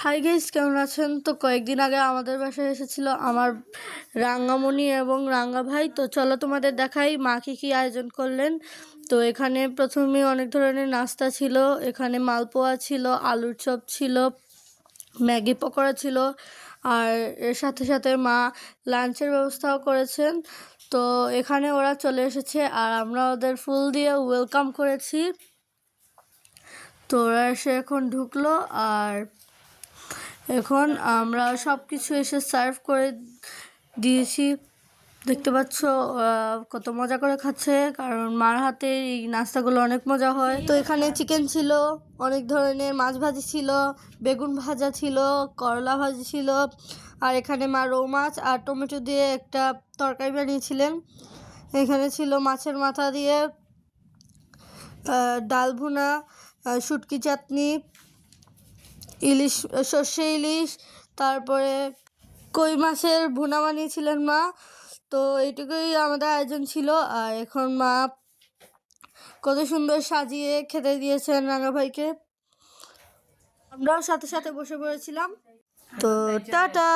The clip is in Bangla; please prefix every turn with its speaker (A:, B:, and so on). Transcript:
A: হাই গাইস, কেমন আছেন? তো কয়েকদিন আগে আমাদের বাসায় এসেছিল আমার রাঙ্গামণি এবং রাঙ্গা ভাই। তো চলো তোমাদের দেখাই মা কি আয়োজন করলেন। তো এখানে প্রথমে অনেক ধরনের নাস্তা ছিল। এখানে মালপোয়া ছিল, আলুর চপ ছিল, ম্যাগি পকোড়া ছিল, আর এর সাথে সাথে মা লাঞ্চের ব্যবস্থাও করেছেন। তো এখানে ওরা চলে এসেছে আর আমরা ওদের ফুল দিয়ে ওয়েলকাম করেছি। তো ওরা এসে এখন ঢুকলো আর এখন আমরা সব কিছু এসে সার্ভ করে দিয়েছি। দেখতে পাচ্ছ কত মজা করে খাচ্ছে, কারণ মার হাতে এই নাস্তাগুলো অনেক মজা হয়। তো এখানে চিকেন ছিল, অনেক ধরনের মাছ ভাজি ছিল, বেগুন ভাজা ছিল, করলা ভাজি ছিল, আর এখানে মা রৌ মাছ আর টমেটো দিয়ে একটা তরকারি বানিয়েছিলেন। এখানে ছিল মাছের মাথা দিয়ে ডাল ভুনা, শুটকি চাটনি, ইলিশ, সর্ষে ইলিশ, তারপরে কই মাছের ভুনা বানিয়েছিলেন মা। তো এইটুকুই আমাদের আয়োজন ছিল। আর এখন মা কত সুন্দর সাজিয়ে খেতে দিয়েছেন রাঙা ভাইকে। আমরাও সাথে সাথে বসে পড়েছিলাম। তো টাটা।